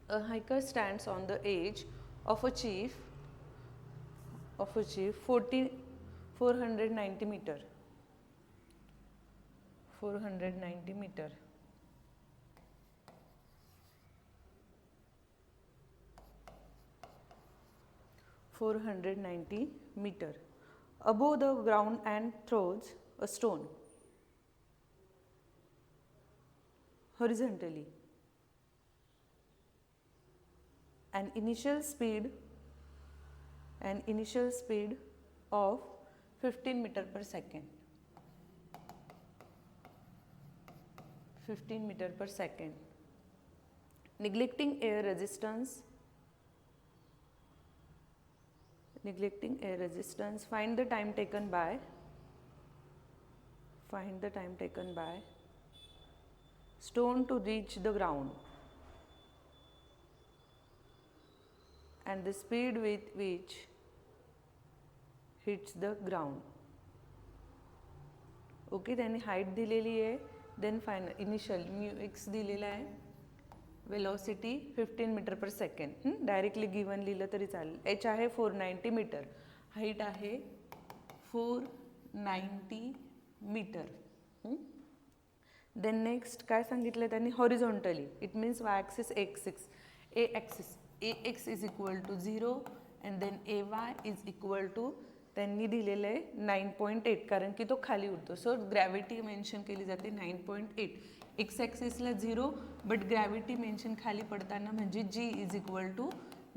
A hiker stands on the edge of a cliff 490 meter. 490 meter. Above the ground and throws a stone horizontally. An initial speed of 15 meter per second. 15 meter per second. Neglecting air resistance, find the time taken by stone to reach the ground and the speed with which hits the ground. Okay, त्यांनी height दिलेली आहे, then final initial mu X दिलेला आहे, velocity 15 metre per second. Directly given लिहिलं तरी चालेल. H आहे 490 metre, height आहे 490 मीटर. देन नेक्स्ट काय सांगितलं त्यांनी, horizontally. It means Y axis axis, A axis ax is equal to 0 and then ay is equal to त्यांनी दिलेलं आहे 9.8, कारण की तो खाली उडतो. सो ग्रॅव्हिटी मेन्शन केली जाते 9.8. एक्स ॲक्सिसला 0 बट ग्रॅव्हिटी मेन्शन खाली पडताना म्हणजे g इज इक्वल टू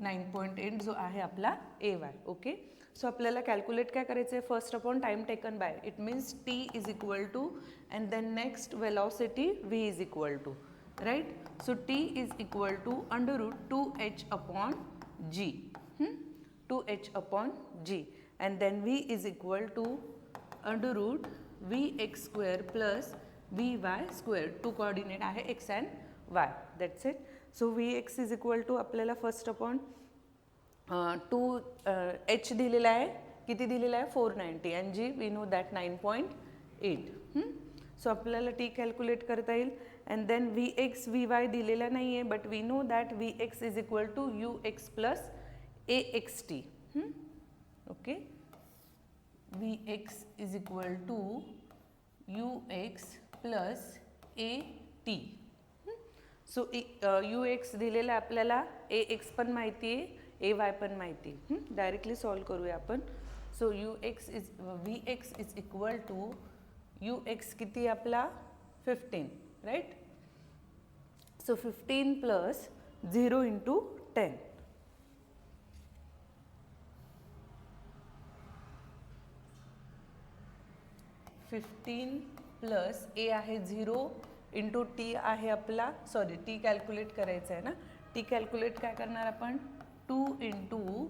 9.8 जो आहे आपला ay. ओके, सो आपल्याला कॅल्क्युलेट काय करायचं आहे, first upon time taken by, it means t is equal to and then next velocity v is equal to, right. So t is equal to √2h upon g, 2h upon g, and then v is equal to √vx square plus vy square. Two coordinate आहे x and y. That's it. So vx is equal to आपल्याला first upon 2h दिलेला आहे, किती दिलेला आहे 490 and g we know that 9.8. So आपल्याला t calculate करता येईल. and then vx vy दिलेला नाही आहे, but we know that vx is equal to ux plus axt. okay, vx is equal to ux plus at. So ux दिलेला आपल्याला, ax पण माहिती आहे, ay पण माहिती आहे. डायरेक्टली सॉल्व करूया आपण. So vx is equal to ux किती आपला 15, right. So 15 plus 0 into 10. 15 plus a आहे 0 इंटू टी आहे आपला, सॉरी टी कॅल्क्युलेट करायचं आहे ना. टी कॅल्क्युलेट काय करणार आपण, 2 इंटू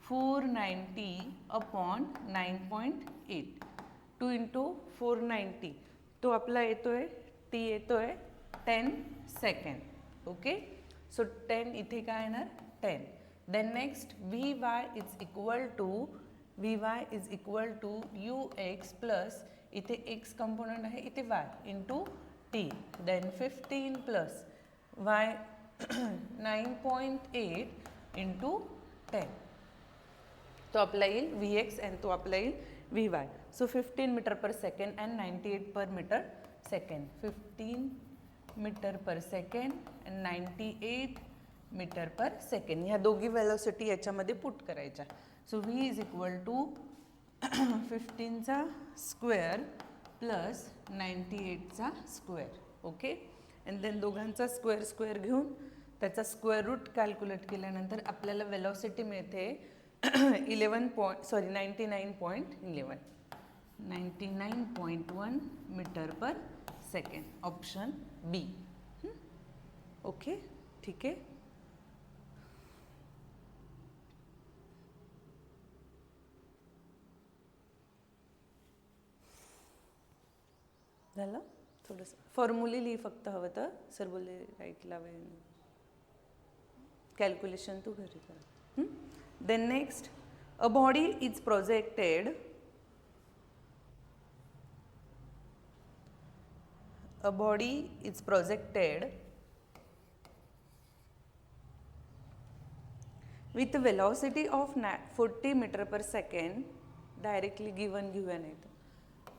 490 अपॉन 9.8. 2 इंटू 490 तो आपला येतोय, टी येतोय 10 सेकंड. ओके, सो 10 इथे काय येणार 10. Then next vy is equal to ux plus इथे x कंपोनंट आहे, इथे y into T. Then 15 plus y 9.8 into 10. तो आपला येईल vx अँड तो आपला येईल vy. So 15 metre per second and 98 per metre second. 15 metre per second and 98 metre per second. ह्या दोघी वेलोसिटी याच्यामध्ये पुट करायच्या. So v is equal to 15चा स्क्वेअर प्लस 98चा स्क्वेअर. ओके, अँड देन दोघांचा स्क्वेअर घेऊन त्याचा स्क्वेअर रूट कॅल्क्युलेट केल्यानंतर आपल्याला वेलॉसिटी मिळते 99.1 मीटर पर सेकंड. ऑप्शन बी. ओके, ठीक आहे. झालं. थोडंसं फॉर्म्युले लिही फक्त हवं तर, सर बोलले राईटला वेळ, कॅल्क्युलेशन तू घरी कर. Then next, a body is projected, a body is projected with velocity of 40 meter per second, directly given it.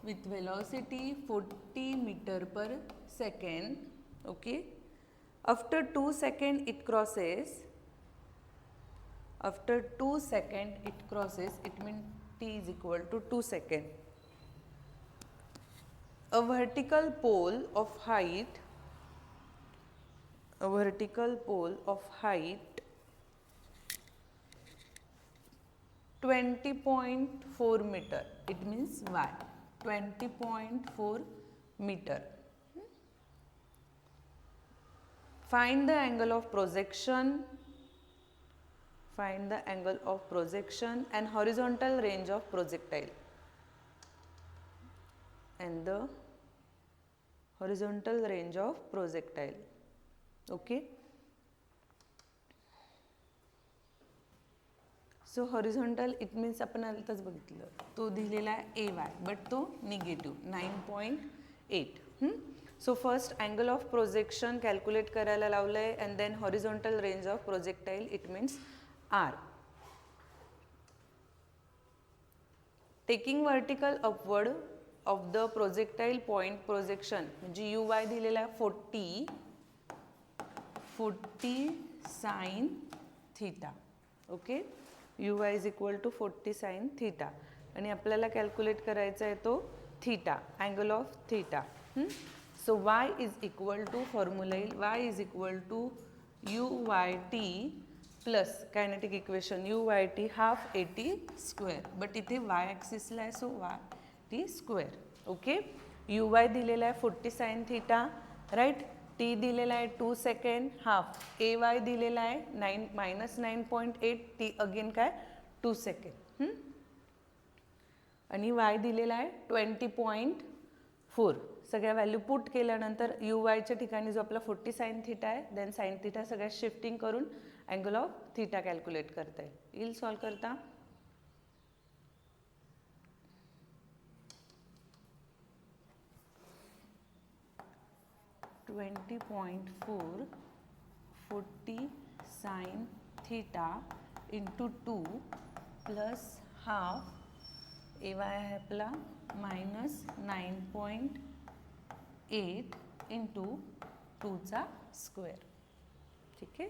With velocity 40 meter per second, okay. After 2 seconds it crosses. After 2 seconds it crosses. It means t is equal to 2 seconds. A vertical pole of height. A vertical pole of height 20.4 meter. It means y. 20.4 meter. Find the angle of projection. Find the angle of projection and horizontal range of projectile. And the horizontal range of projectile. Okay. So horizontal it means आपण आताच बघितलं तो दिलेला आहे AY but तो negative 9.8. So first angle of projection calculate करायला लावलं आहे and then horizontal range of projectile it means R. Taking vertical upward of the projectile point projection म्हणजे UY दिलेला आहे 40 sine theta. Okay. UY is equal to 40 sin theta आणि आपल्याला calculate करायचा आहे तो theta angle of theta. So Y is equal to formula येईल Y is equal to UYT plus kinetic equation UYT half AT square but इथे Y ॲक्सिसला आहे so YT square. Okay. UY दिलेला आहे 40 sin थीटा राईट. T दिलेला आहे 2 second half. AY दिलेला आहे -9.8. T again काय 2 सेकंड. आणि Y दिलेला आहे 20.4. सगळ्या व्हॅल्यू पुट केल्यानंतर UYच्या ठिकाणी जो आपला 40 साइन थीटा आहे देन साइन थीटा सगळ्या शिफ्टिंग करून अँगल ऑफ थीटा कॅल्क्युलेट करता येईल. सॉल्व करता 20.4 40 sin theta into 2 plus half AY है आपला -9.8 into 2 चा स्क्वेअर. ठीक आहे.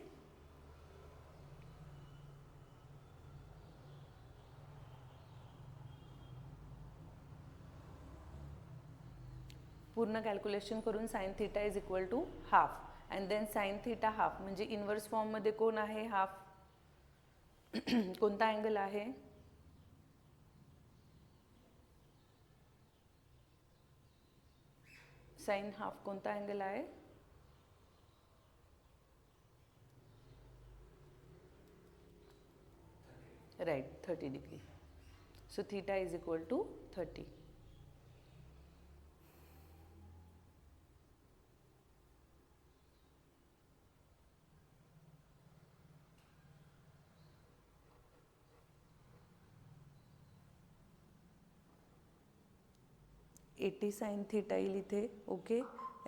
पूर्ण कॅल्क्युलेशन करून sine theta is equal to half and then sine theta half म्हणजे इन्व्हर्स फॉर्ममध्ये कोण आहे हाफ कोणता अँगल आहे साइन हाफ कोणता अँगल आहे right 30 degree. So theta is equal to 30. Eighty sine theta येईल इथे. ओके.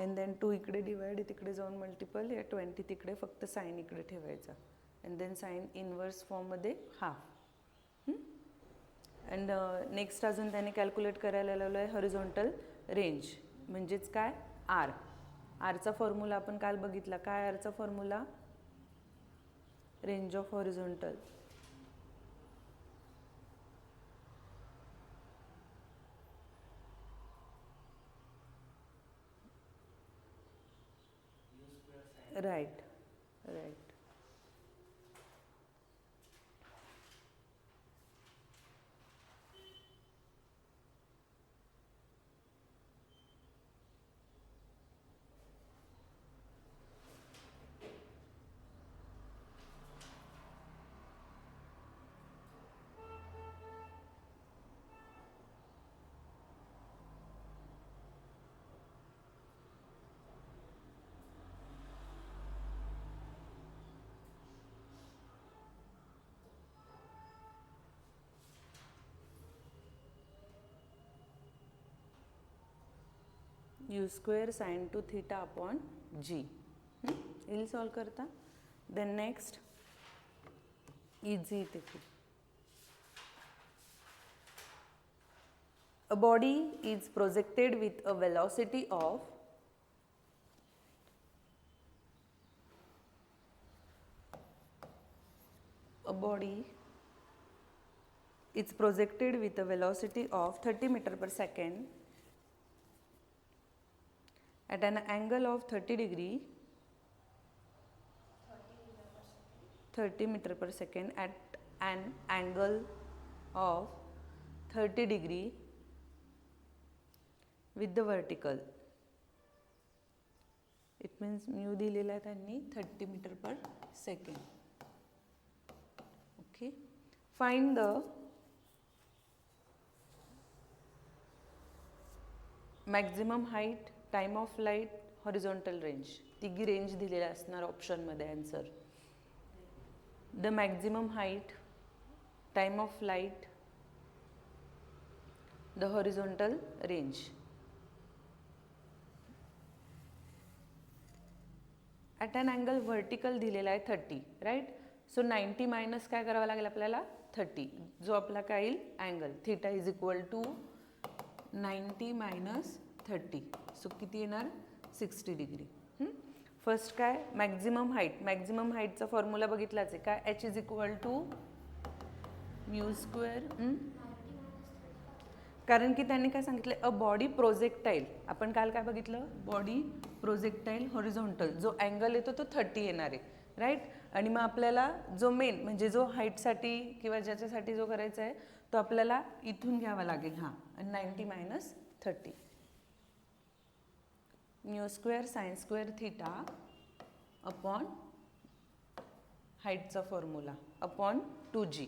अँड देन 2 इकडे डिवाइड तिकडे जाऊन मल्टिपल या 20 तिकडे फक्त साइन इकडे ठेवायचा अँड देन साइन इन्व्हर्स फॉर्ममध्ये हाफ. अँड नेक्स्ट अजून त्याने कॅल्क्युलेट करायला लावलं आहे हॉरिझॉन्टल रेंज म्हणजेच काय आर. आरचा फॉर्म्युला आपण काल बघितला. काय आरचा formula range of horizontal right right. U square sin 2 theta upon G. येईल सॉल्व करता. देन नेक्स्ट इझी इथे खूप. A body is projected with a velocity of is projected with a velocity of 30 meter per second at an angle of 30 degree 30 meter per second at an angle of 30 degree with the vertical. It means mu दिलेला आहे त्यांनी 30 meter per second. Okay. Find the maximum height, time of flight, horizontal range. तिघी range दिलेल्या असणार ऑप्शनमध्ये answer. The maximum height, time of flight, the horizontal range. At an angle vertical दिलेला आहे 30, right. So 90 minus काय करावं लागेल आपल्याला 30, जो आपला काय येईल angle theta is equal to 90 minus 30. सो किती येणार 60 डिग्री. फर्स्ट काय मॅक्झिमम हाईटचा फॉर्म्युला बघितलाच आहे काय, H is equal to mu square. कारण की त्यांनी काय सांगितलं अ बॉडी प्रोजेक्टाईल. आपण काल काय बघितलं बॉडी प्रोजेक्टाईल हॉरिझॉन्टल, जो अँगल येतो तो 30 येणार आहे, राईट. आणि मग आपल्याला जो मेन म्हणजे जो हाईटसाठी किंवा ज्याच्यासाठी जो करायचा आहे तो आपल्याला इथून घ्यावा लागेल. हां, आणि 90 minus 30 mu square sine square theta upon हाईटचा formula upon 2g.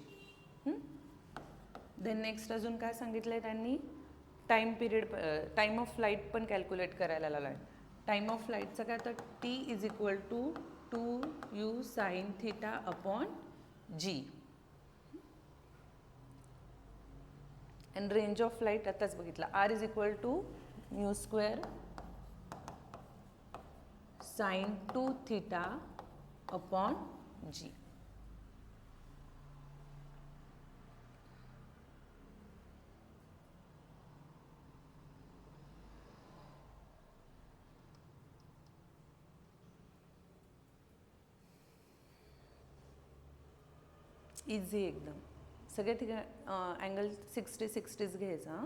Then next अजून काय सांगितलं आहे त्यांनी टाईम ऑफ फ्लाईट पण कॅल्क्युलेट करायला लावला आहे. टाईम ऑफ फ्लाईटचं काय तर T is equal to 2u sine theta upon G. And range of flight आताच बघितला R is equal to mu square sine 2 theta upon G. Easy एकदम. सगळे ठिकाणी अँगल 60-60 घ्यायचा.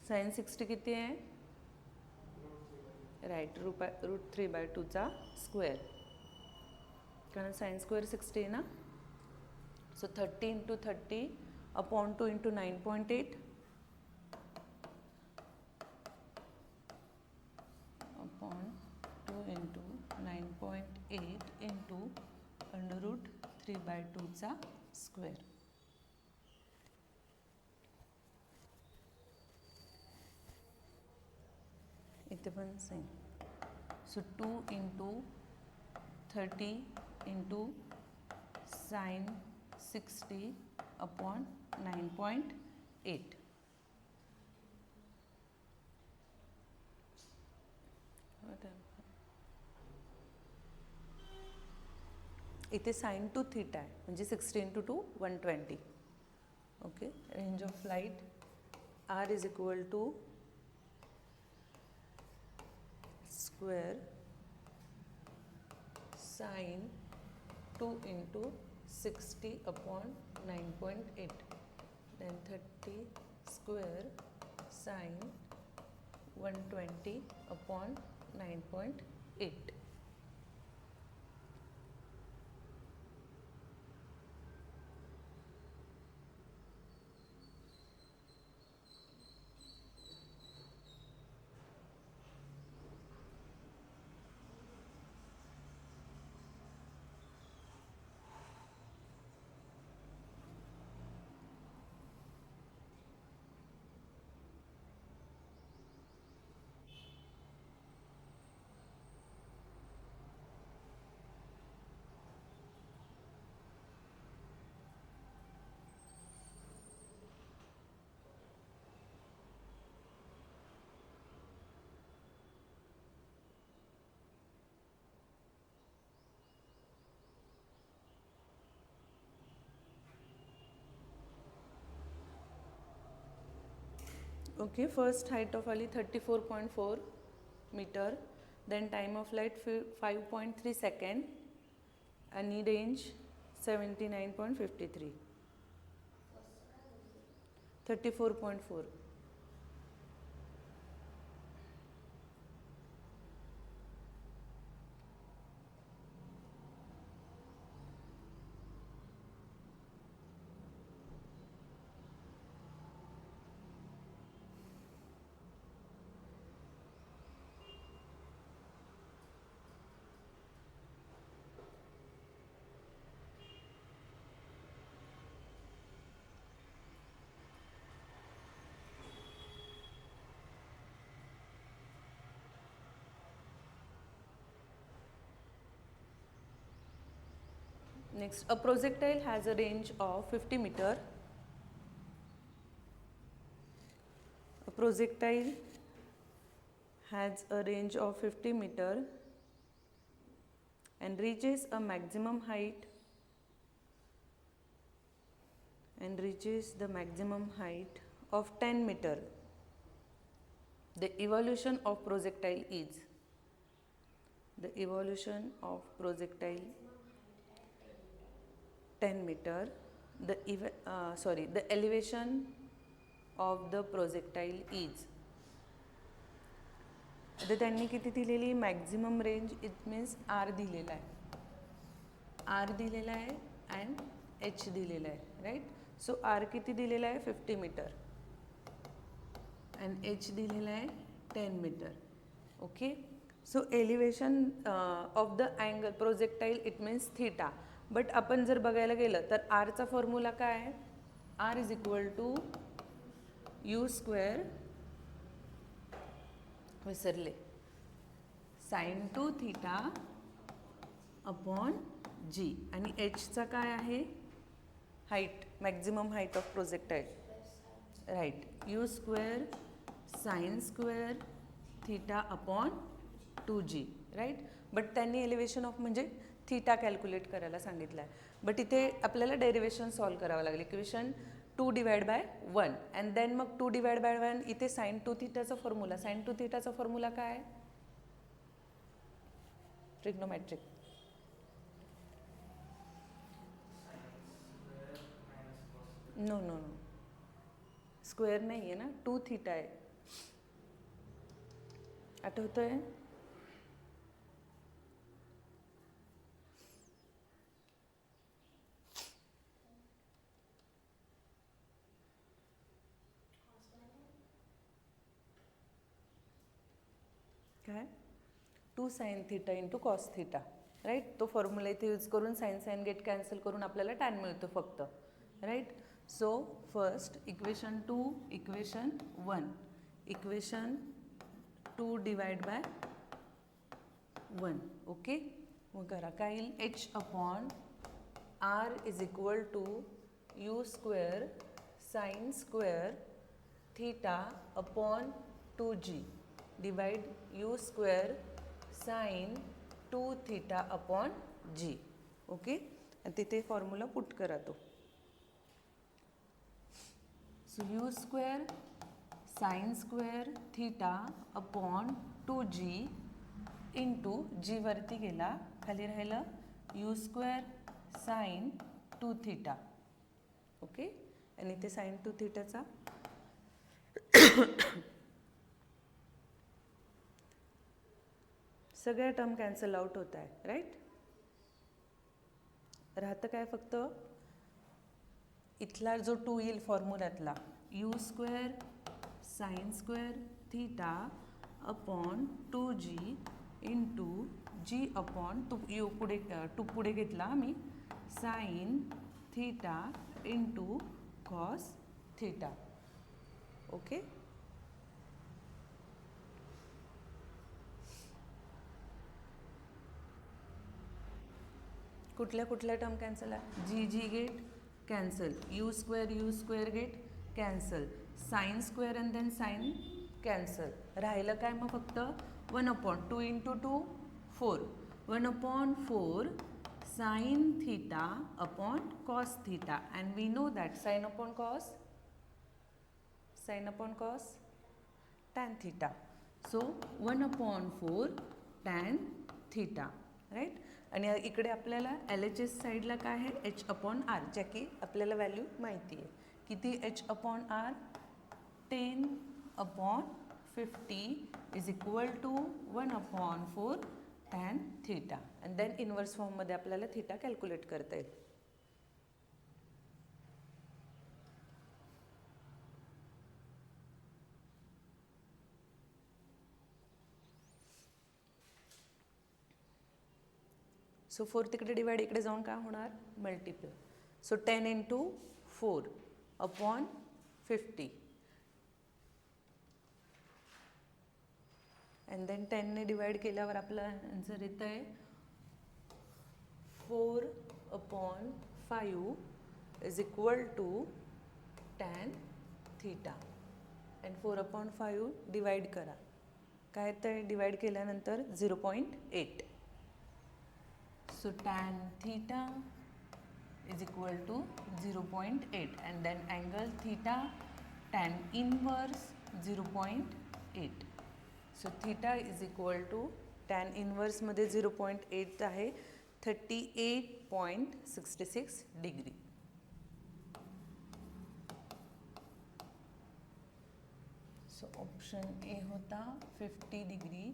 साइन 60 किती आहे राईट, √3/2चा स्क्वेअर. कारण साइन स्क्वेअर 60 आहे ना. सो 30 × 30 अपॉन 2 × 9.8 अपॉन 2 × 9.8 इंटू √3/2चा स्क्वेअर. इथे पण same. So 2 × 30 into sine 60 upon 9.8. इथे साइन 2 थिटा आहे म्हणजे 60 × 2 120. Okay. Range of flight R is equal to square sine 2 × 60 upon 9.8 then 30 square sin 120 upon 9.8. Okay, first height of Ali 34.4 meter, then time of flight 5.3 second, आणि range 79.53, 34.4. Next, a projectile has a range of 50 meter. A projectile has a range of 50 meter and reaches a maximum height of 10 meter. The evolution of projectile is 10 meter. The elevation of the projectile is. आता त्यांनी किती दिलेली maximum range, it means R दिलेला आहे and H दिलेला आहे, right. So R किती दिलेला आहे 50 मीटर अँड एच दिलेला आहे 10 meter. Okay, so elevation of the angle projectile it means theta. But आपण जर बघायला गेलं तर आरचा फॉर्म्युला काय आहे, R is equal to you square, विसरले, साइन 2 थीटा अपॉन जी, आणि एचचा काय आहे height, maximum height of projectile, right, U square sine square theta upon 2g, right. But त्यांनी एलिव्हेशन ऑफ म्हणजे थीटा कॅल्क्युलेट करायला सांगितलं आहे. बट इथे आपल्याला डेरिव्हेशन सॉल्व करावं लागेल. Equation 2 divide by 1 and then मग 2 डिवाइड बाय 1 इथे साइन 2 थीटाचा फॉर्म्युला, साइन 2 थीटाचा फॉर्म्युला काय आहे, trigonometric. No no no, square नाही आहे ना, 2 थीटा आहे, आठवतंय. काय 2 sine theta into cos theta, right. तो फॉर्म्युला इथे यूज करून साइन साइन गेट कॅन्सल करून आपल्याला टॅन मिळतो फक्त, right. So first equation 2, equation 1, equation 2 divide by 1. Okay, मग करा काय येईल, H upon R is equal to you square sine square theta upon 2g divide U square sine 2 theta upon G. Okay, आणि तिथे formula put करा तो. So U square sine square theta upon 2g into G वरती गेला, खाली राहिलं U square sine 2 theta. Okay, आणि इथे साइन 2 थीटाचा सगळ्या टर्म कॅन्सल आउट होत आहे, राईट. राहतं काय फक्त इथला जो 2 येईल फॉर्म्युल्यातला, U square sine square theta upon 2g into G upon 2 U पुढे 2 पुढे घेतला मी, sine theta into cos theta. Okay, कुठल्या कुठल्या टर्म कॅन्सल आहे, G G get cancel, U square get cancel, sine square and then sine cancel. राहिलं काय मग फक्त 1 upon 2 into 2 4, 1 upon 4 sine theta upon cos theta, and we know that sine upon cos tan theta. So 1/4 tan theta, right. आणि इकडे आपल्याला LHS साईडला काय आहे, h/r, ज्या की आपल्याला व्हॅल्यू माहिती आहे. किती h/r? 10/50 is equal to 1/4 tan theta. And then inverse फॉर्ममध्ये आपल्याला थिटा कॅल्क्युलेट करता येईल. सो 4 तिकडे डिवाइड, इकडे जाऊन काय होणार, मल्टिपल. सो 10 × 4/50. अँड देन 10 ने डिवाइड केल्यावर आपला आन्सर येतं आहे 4/5 is equal to tan theta. And 4/5 divide करा, काय येतं आहे, डिवाइड केल्यानंतर 0.8. So tan theta is equal to 0.8 and then angle theta tan inverse 0.8. So theta is equal to tan inverse मध्ये 0.8 आहे 38.66 डिग्री. सो ऑप्शन ए होता 50 degree,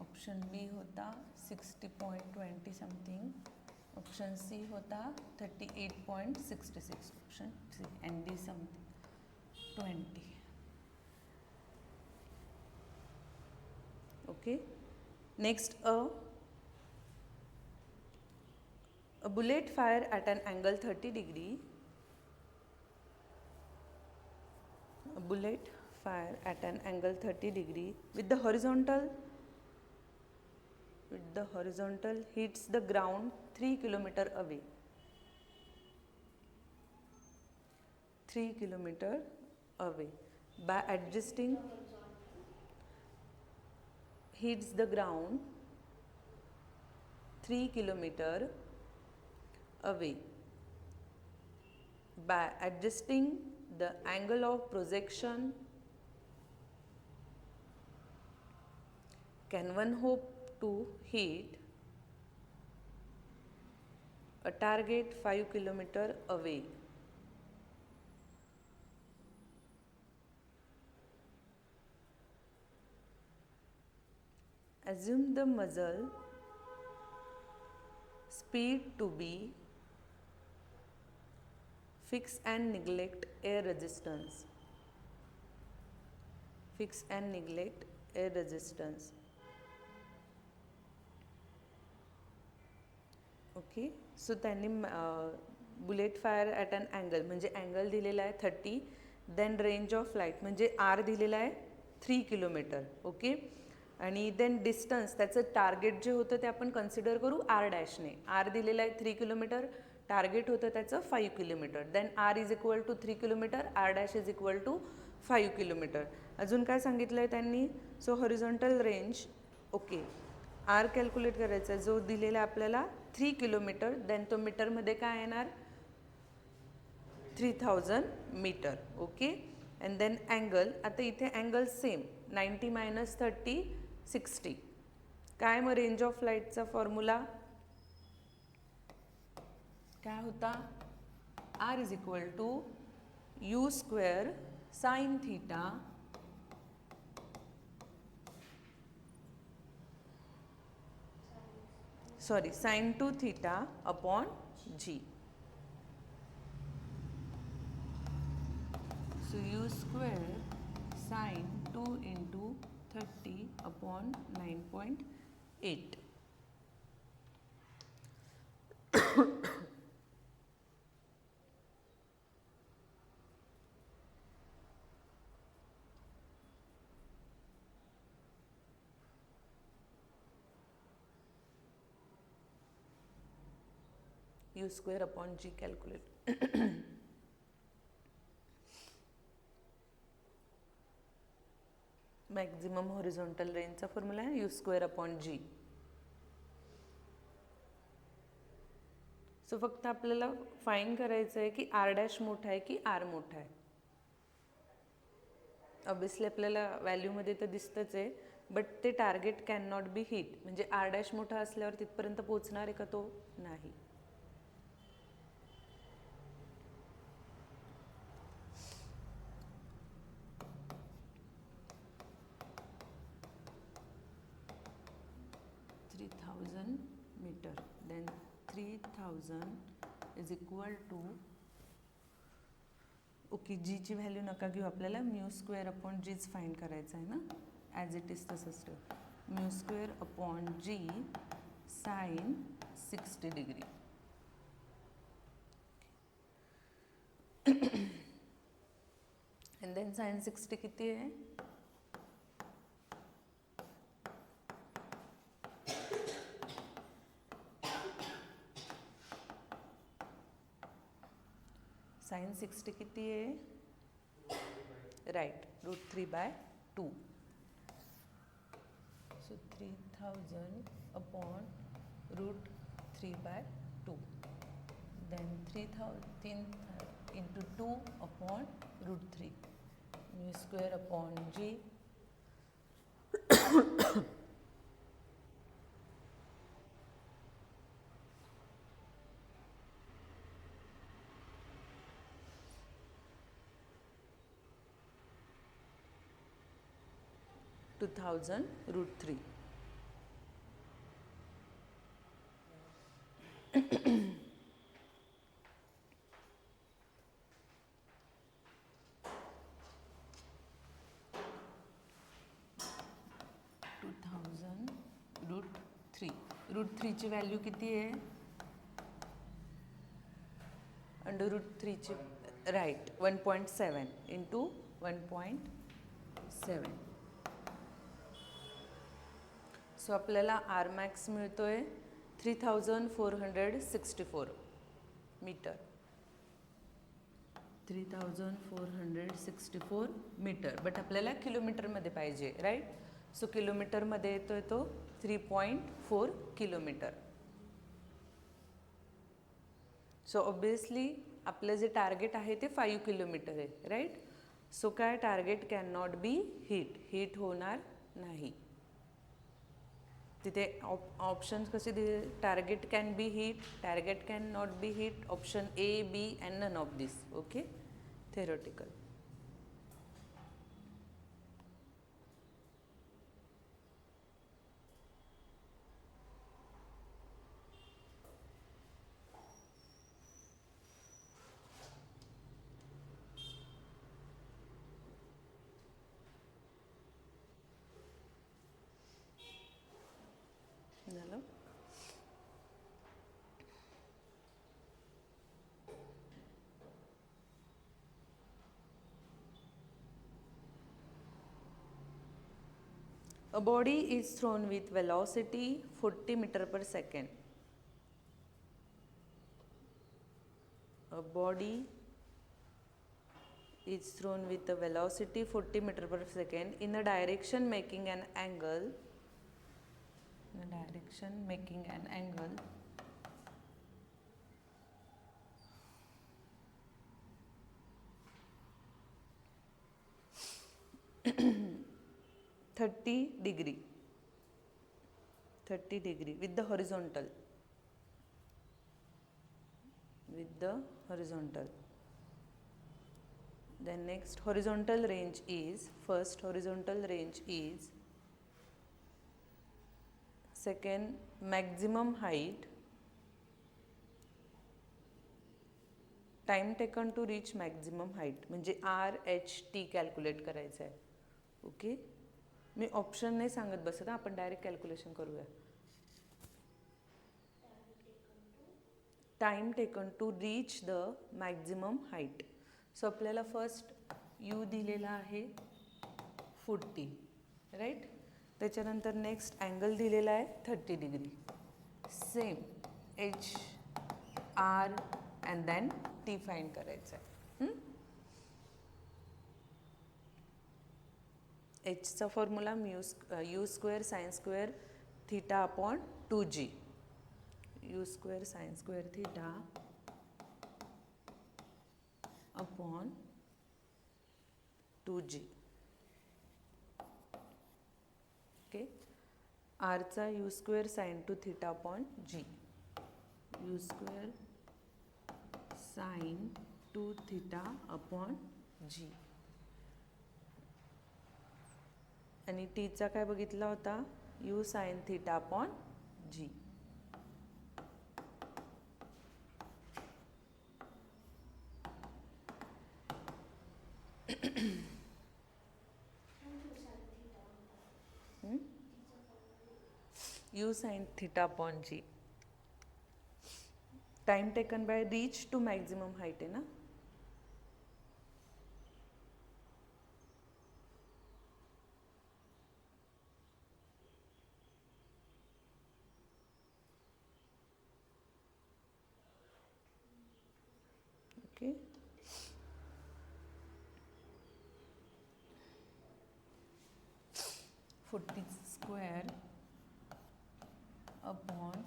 option बी होता 60.20 something, option C होता 38.66, option C, and D something 20. Okay. Next, a bullet fire at an angle 30 degree. A bullet fire at an angle 30 degree with the horizontal hits the ground 3 kilometer away. 3 kilometer away. By adjusting, hits the ground 3 kilometer away. By adjusting the angle of projection, can one hope to hit a target 5 kilometer away? Assume the muzzle speed to be fixed and neglect air resistance. Fix and neglect air resistance. Okay. So त्यांनी bullet fire at an angle म्हणजे angle दिलेला आहे 30, then range of light म्हणजे R दिलेला आहे 3 kilometre. Okay. आणि then distance, त्याचं target जे होतं ते आपण कन्सिडर करू आर डॅशने. आर दिलेला आहे 3 किलोमीटर, टार्गेट होतं त्याचं 5 kilometre. Then R is equal to 3 kilometre, R dash is equal to 5 kilometre. अजून काय सांगितलं आहे त्यांनी, so horizontal range, okay, R calculate करायचा जो दिलेला आपल्याला 3 किलोमीटर, देन तो मीटरमध्ये काय येणार 3000 metre. Okay. And then angle, आता इथे अँगल सेम 90 - 30 60. काय मग रेंज ऑफ लाईटचा फॉर्म्युला काय होता, R is equal to you square sine theta sin 2 theta upon g. So u square sin 2 into 30 upon 9.8. U square upon G calculate. Maximum horizontal रेंजचा formula आहे U square upon G. So फक्त आपल्याला find करायचं आहे की R dash मोठा आहे की R मोठा आहे. ऑब्वियसली आपल्याला व्हॅल्यूमध्ये तर दिसतंच आहे, बट ते target can not be hit, म्हणजे आर डॅश मोठा असल्यावर तिथपर्यंत पोहोचणार आहे का तो? नाही. Metre, then 3000 is equal to, okay, जीची व्हॅल्यू नका घेऊ, आपल्याला म्यू स्क्वेअर अपॉन जीच फाईंड करायचं आहे ना, ॲज इट इज तसंच ठेव, mu square upon G sine 60 degree. And then sine 60 किती आहे? साइन 60 किती आहे? Right, √3/2. So 3000 upon √3/2. Then 3000 into 2 upon √3. Mu square upon g. √3. 2000 √3 ची व्हॅल्यू किती आहे? √3 राईट 1.7 इंटू 1.7. सो आपल्याला आर मॅक्स मिळतोय 3464 मीटर. 3464 मीटर, बट आपल्याला किलोमीटरमध्ये पाहिजे, राईट? सो किलोमीटरमध्ये येतोय तो 3.4 किलोमीटर. सो ऑब्वियसली आपलं जे टार्गेट आहे ते 5 किलोमीटर आहे, राईट? सो काय, target can not be hit होणार नाही. तिथे ऑप्शन्स कसे दिले? Target can be hit, target can not be hit, option A, B and none of this. Okay, theoretical. झालं? A body is thrown with velocity 40 meter per second. A body is thrown with a velocity 40 meter per second in a direction making an angle. In a direction making an angle 30 degree with the horizontal. Then next horizontal range is, first horizontal range is, second maximum height, time taken to reach maximum height, म्हणजे RHT calculate करायचं आहे. Okay, मी option नाही सांगत बसत, आपण direct calculation करूया. Time taken to reach the maximum height. So आपल्याला फर्स्ट यू दिलेला आहे 40, राईट? त्याच्यानंतर नेक्स्ट अँगल दिलेला आहे 30 degree. Same H R and then T find करायचं आहे. एचचा formula U square sine square theta upon 2g. U square sine square theta upon 2g. आरचा U square sine two theta upon G, U square sine two theta upon G. आणि टीचा काय बघितला होता, U sine theta upon G. U sine theta upon G. Time taken by reach to maximum height आहे ना. Okay. Forty square upon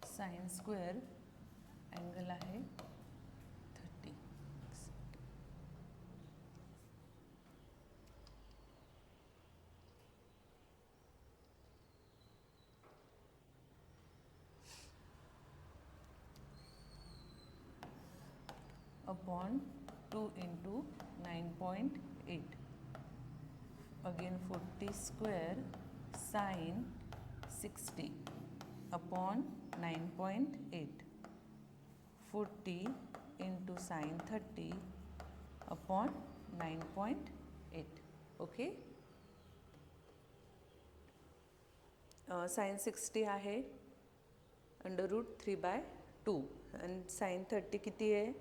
sine square, angle आहे 30. Upon 2 into 9.8. Again 40 square sin 60 upon 9.8. 40 into sin 30 upon 9.8. Okay. Sin 60 आहे √3/2 आणि sin 30 किती आहे,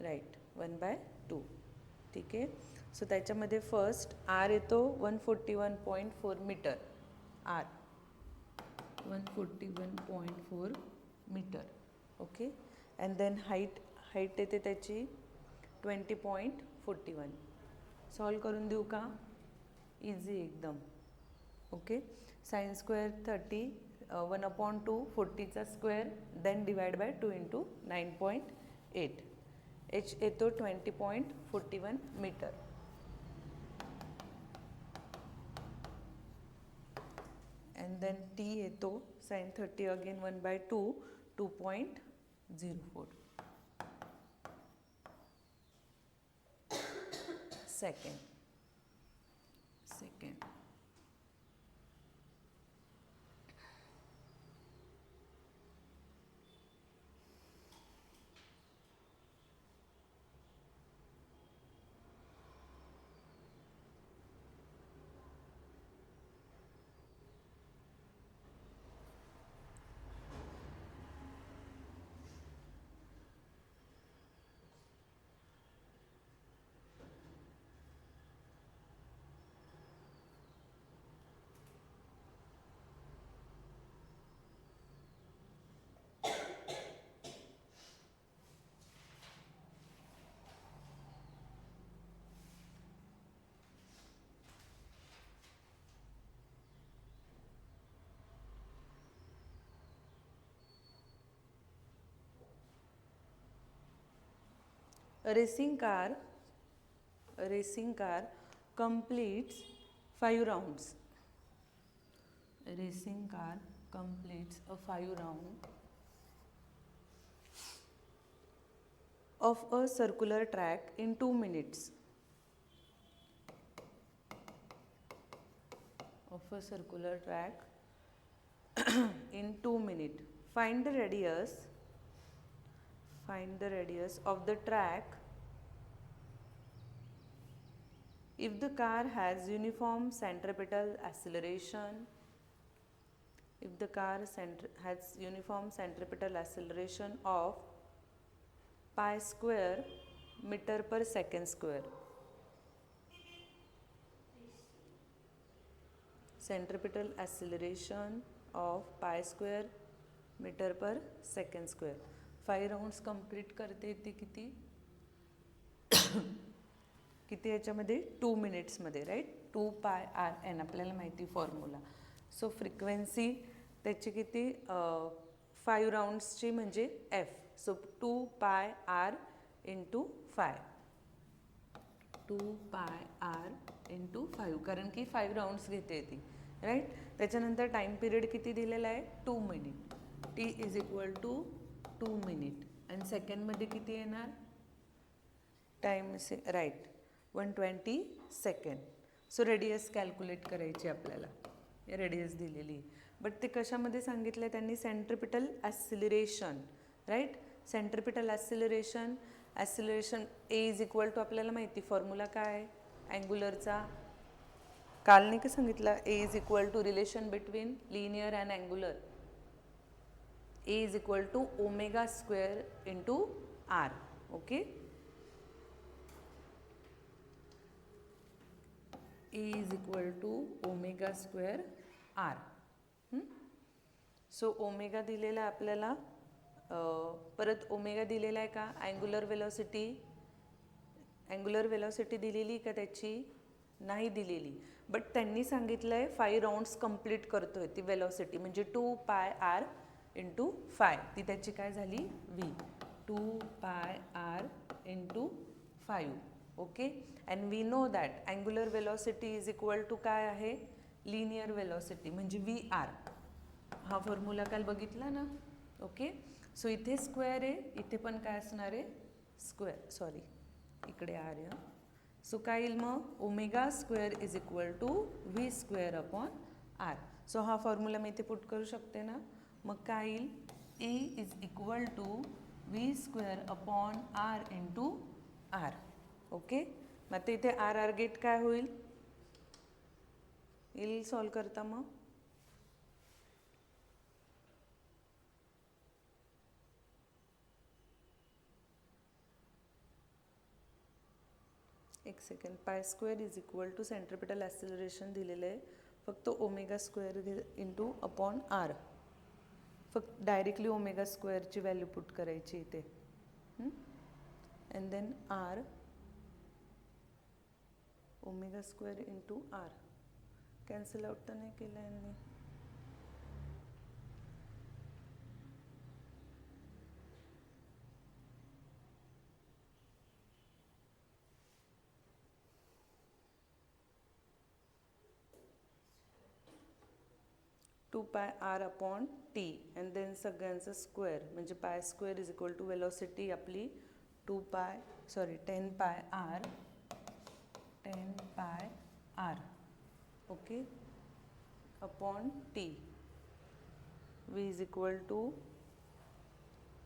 right 1/2. ठीक आहे. So त्याच्यामध्ये फर्स्ट आर येतो 141.4 metre, R 141.4 metre. Okay. And then height येते त्याची 20.41. सॉल्व करून देऊ का, इझी एकदम. ओके. साइन स्क्वेअर 30 1/2 40चा square then divide by 2 into 9.8. H येतो 20.41 मीटर. अँड देन टी येतो sine 30 again 1/2 2.04 second. A racing car completes 5 rounds. A racing car completes a 5 round of a circular track in 2 minutes. Of a circular track in 2 minutes. Find the radius of the track if the car has uniform centripetal acceleration. If the car has uniform centripetal acceleration of pi square meter per second square. Centripetal acceleration of pi square meter per second square. 5 rounds complete करते ती किती किती याच्यामध्ये 2 मिनिट्समध्ये, right. 2πRn आपल्याला माहिती formula. So frequency त्याची किती 5 राउंड्सची म्हणजे एफ. So 2πR × 5. 2πR × 5 कारण की 5 राउंड्स घेते ती. राईट. त्याच्यानंतर टाईम पिरियड किती दिलेला आहे 2 minute, T is equal to 2 minute आणि सेकंडमध्ये किती येणार time right 120 second. So radius calculate करायची आपल्याला, रेडियस दिलेली. बट ते कशामध्ये सांगितलं आहे त्यांनी centripetal acceleration, right. Centripetal acceleration, acceleration A is equal to आपल्याला माहिती फॉर्म्युला काय आहे अँग्युलरचा, काल नाही का सांगितलं A is equal to relation between linear and angular, A is equal to omega square into R. Okay, A is equal to omega square R. So omega दिलेला आहे आपल्याला, परत ओमेगा दिलेला आहे का, अँग्युलर वेलॉसिटी, अँग्युलर वेलॉसिटी दिलेली का त्याची नाही दिलेली. बट त्यांनी सांगितलं आहे 5 राऊंड्स कंप्लीट करतोय ती वेलॉसिटी, म्हणजे 2 पाय आर इंटू 5, ती त्याची काय झाली V, 2 pi R into 5. Okay, and we know that angular velocity is equal to काय आहे लिनियर वेलॉसिटी म्हणजे व्ही आर. हा फॉर्म्युला काल बघितला ना. ओके, सो इथे स्क्वेअर आहे, इथे पण काय असणार आहे स्क्वेअर, सॉरी इकडे आर आहे. सो काय येईल मग omega square is equal to V square upon R. So हा फॉर्म्युला मी इथे पुट करू शकते ना. मग काय येईल A is equal to V square upon R into R. Okay, मग ते इथे आर आर गेट काय होईल येईल सॉल्व करता. मग एक second, pi square is equal to centripetal acceleration दिलेलं आहे, फक्त omega square into upon R, फक्त डायरेक्टली ओमेगा स्क्वेअरची व्हॅल्यू पुट करायची इथे. And then R omega square into R, cancel out तर नाही केलं यांनी. Two pi R upon T and then सगळ्यांचं स्क्वेअर म्हणजे pi square is equal to velocity आपली 10 pi R. Okay, upon T, V is equal to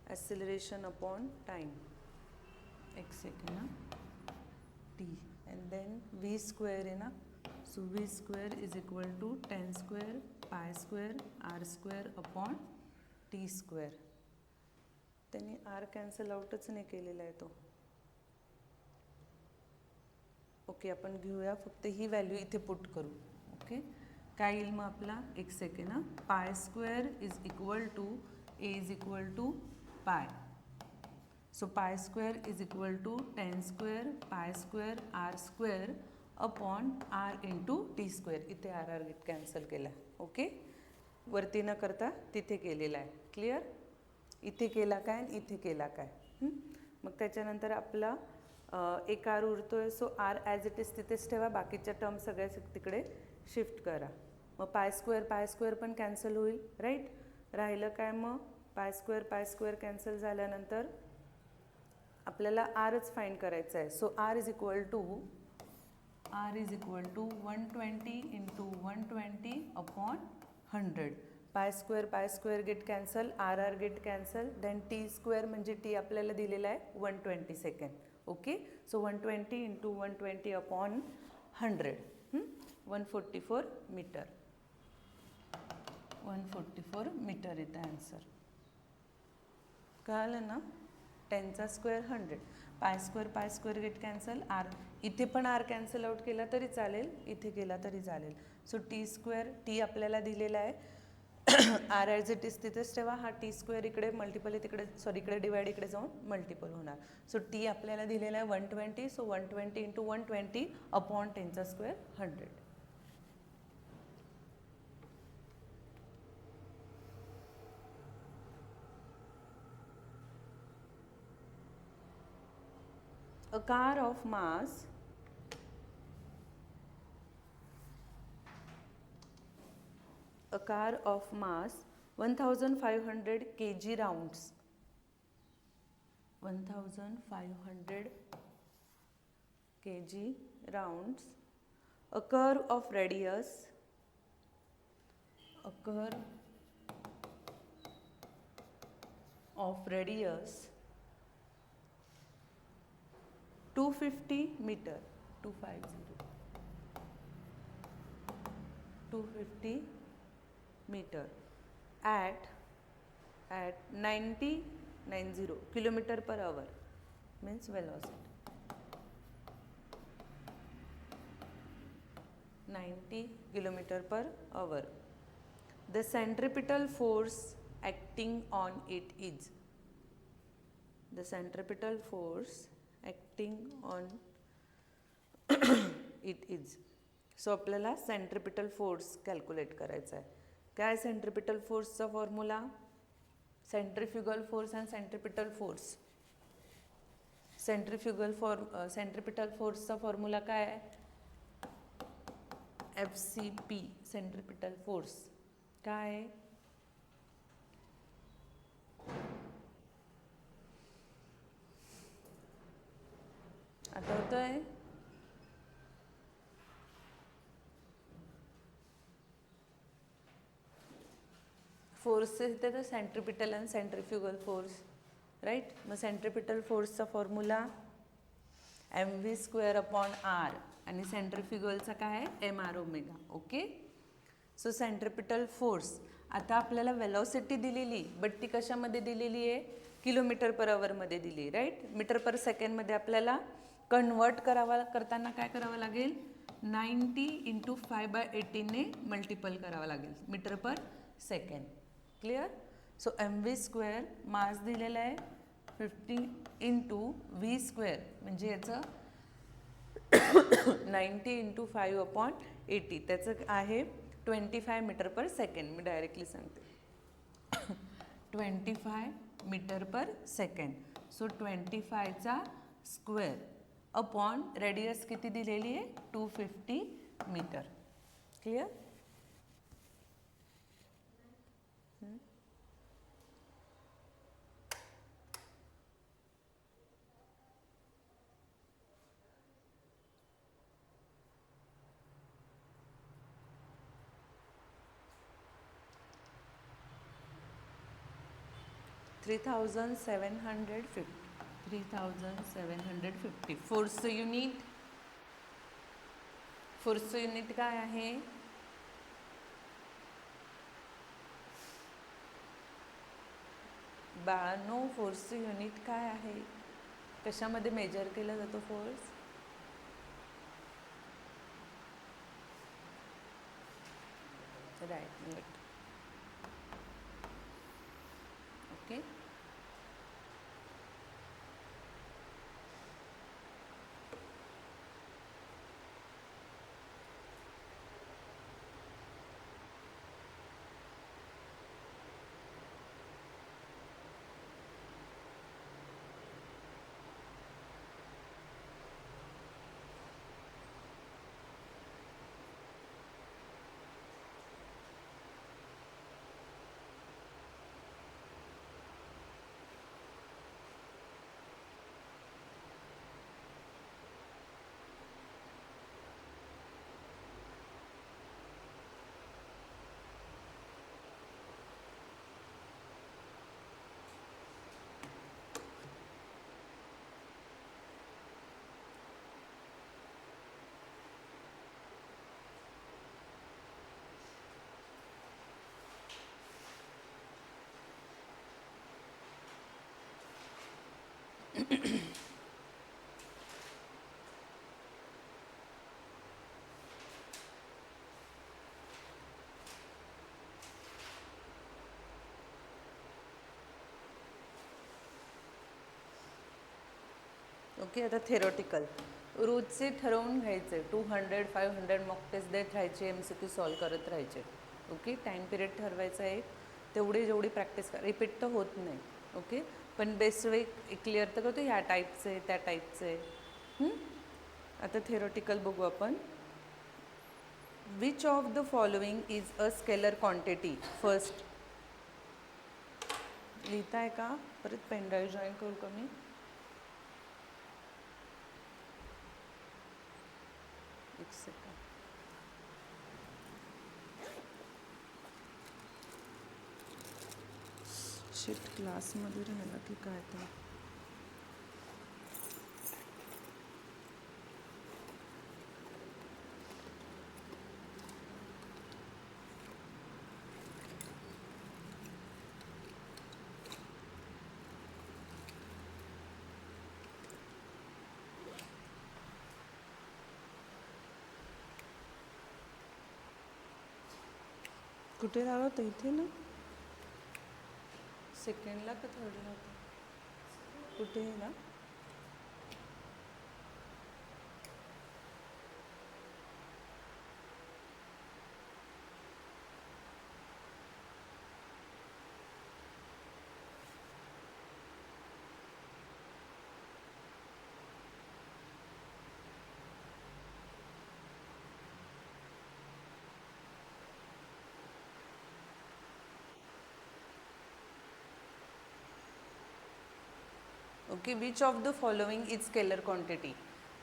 acceleration upon time, एक second ना, T and then V square आहे ना. So V square is equal to 10 square pi square R square upon T square. त्यांनी R cancel आउटच नाही केलेला आहे तो. ओके, आपण घेऊया फक्त ही व्हॅल्यू इथे पुट करू. ओके, काय येईल मग आपला एक सेकंड ना, pi square is equal to A is equal to pi. So pi square is equal to 10 square pi square R square upon R into T square. इथे आर आर गेट कॅन्सल केला. Okay, वरती न करता तिथे केलेला आहे. Clear, इथे केला काय आणि इथे केला काय. मग त्याच्यानंतर आपला एक आर उरतोय. So R as it is तिथेच ठेवा, बाकीच्या टर्म सगळ्या तिकडे शिफ्ट करा. मग पाय स्क्वेअर पण कॅन्सल होईल, राईट. राहिलं काय मग पाय स्क्वेअर कॅन्सल झाल्यानंतर आपल्याला आरच फाइंड करायचं आहे. So R is equal to 120 into 120 upon 100. Pi square get cancel, R R get cancel, then T square म्हणजे टी आपल्याला दिलेला आहे 120 second. Okay, so 120 into 120 upon 100, 144 metre. 144 metre येतं आन्सर. कळालं ना. 10चा square 100, pi square get cancel, R इथे पण आर कॅन्सल आउट केला तरी चालेल, इथे केला तरी चालेल. सो टी स्क्वेअर, टी आपल्याला दिलेला आहे आर ॲज इट इज तिथेच ठेवा. हा टी स्क्वेअर इकडे मल्टिपल तिकडे सॉरी इकडे डिवाइड इकडे जाऊन मल्टिपल होणार. सो टी आपल्याला दिलेला आहे 120. सो 120 इंटू 120 अपॉन 10चा square 100. A car of mass a car of mass 1500 kg rounds 1500 kg rounds a curve of radius 250 meter 250 meter at 90 kilometer per hour means velocity 90 kilometer per hour. The centripetal force acting on it is so आपल्याला centripetal force calculate करायचा आहे. काय centripetal फोर्सचा formula? Centrifugal force and centripetal force. Centripetal फोर्सचा formula काय आहे? FCP centripetal force. काय आहे? आठवतंय? फोर्सेस इथे तर सेंट्रिपिटल आणि सेंट्रिफ्युगल फोर्स, राईट. मग सेंट्रिपिटल फोर्सचा फॉर्म्युला mv²/r आणि सेंट्रिफ्युगलचा काय आहे? mr omega. Okay. So centripetal force. आता आपल्याला वेलॉसिटी दिलेली, बट ती कशामध्ये दिलेली आहे? किलोमीटर पर आवरमध्ये दिली, राईट. मीटर पर सेकंडमध्ये आपल्याला कन्वर्ट करताना काय करावं लागेल? 90 × 5/18 ने मल्टिपल करावं लागेल metre per second. Clear. So mv² मास दिलेला आहे 50 × v² म्हणजे याचं 90 × 5/80 त्याचं आहे 25 मीटर पर सेकंड. मी डायरेक्टली सांगते 25 मीटर पर सेकंड. सो 25चा स्क्वेअर अपॉन रेडियस किती दिलेली आहे? 250 मीटर. क्लिअर. 3750. फोर्सचं युनिट काय आहे? बाळांनो, फोर्सचं युनिट काय आहे? कशामध्ये मेजर केला जातो फोर्स? राईट. ओके. ओके. आता थेरॉटिकल रोजचे ठरवून घ्यायचे. 200 500 मॉक टेस्ट देत राहायचे, MCQ सॉल्व करत राहायचे. ओके. टाईम पिरियड ठरवायचा आहे. तेवढी जेवढी प्रॅक्टिस रिपीट तर होत नाही. ओके. पण बेस्ट वे क्लिअर तर करतो ह्या टाईपचे त्या टाईपचे. आता थेरॉटिकल बघू आपण. Which of the following is a scalar quantity. First लिहिताय का? परत पेनड्राईव्ह जॉईन करू का मी? एक सेकंड. शिट, क्लासमध्ये राहिला की काय ते. कुठे राहिला होता? इथे ना, सेकंडला का थर्डला होता? कुठे आहे ना? Okay, which of the following is scalar quantity?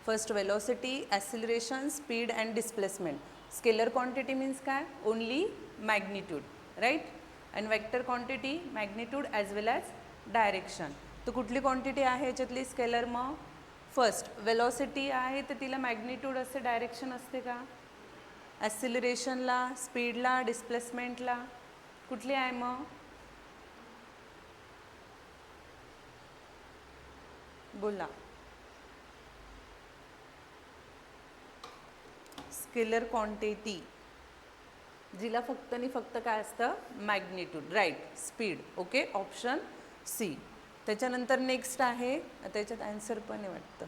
First, velocity, acceleration, speed and displacement. Scalar quantity means काय? Only magnitude, right? And vector quantity, magnitude as well as direction. तो कुठली क्वांटिटी आहे याच्यातली स्केलर? मग फर्स्ट वेलॉसिटी आहे तर तिला magnitude असते, direction असते का? ॲसिलरेशनला, स्पीडला, डिस्प्लेसमेंटला कुठली आहे मग? बोला. स्केलर क्वांटिटी जिला फक्त आणि फक्त काय असतं? Magnitude, right. Speed, okay, option C. त्याच्यानंतर नेक्स्ट आहे, त्याच्यात आन्सर पण आहे वाटतं.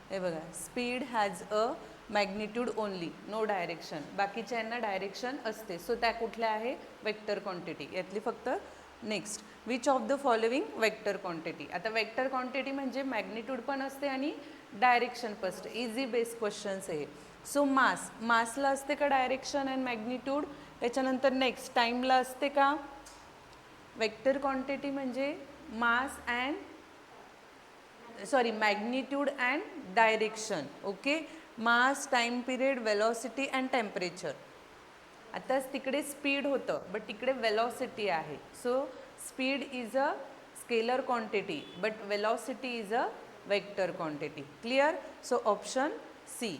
हे बघा, speed has a magnitude only, no direction. बाकीच्यांना डायरेक्शन असते, सो त्या कुठल्या आहे? Vector quantity. यातली फक्त next, which of the following vector quantity. आता वेक्टर क्वांटिटी म्हणजे मॅग्निट्यूड पण असते आणि डायरेक्शन पण असते. इझी बेस क्वेश्चन्स आहे. सो मासला असते का डायरेक्शन अँड मॅग्निट्यूड? त्याच्यानंतर नेक्स्ट, टाईमला असते का? वेक्टर क्वांटिटी म्हणजे mass and magnitude and direction. Okay, mass, time period, velocity and temperature. आता तिकडे स्पीड होतं, बट तिकडे वेलॉसिटी आहे. So speed is a scalar quantity but velocity is a vector quantity. Clear? So option C.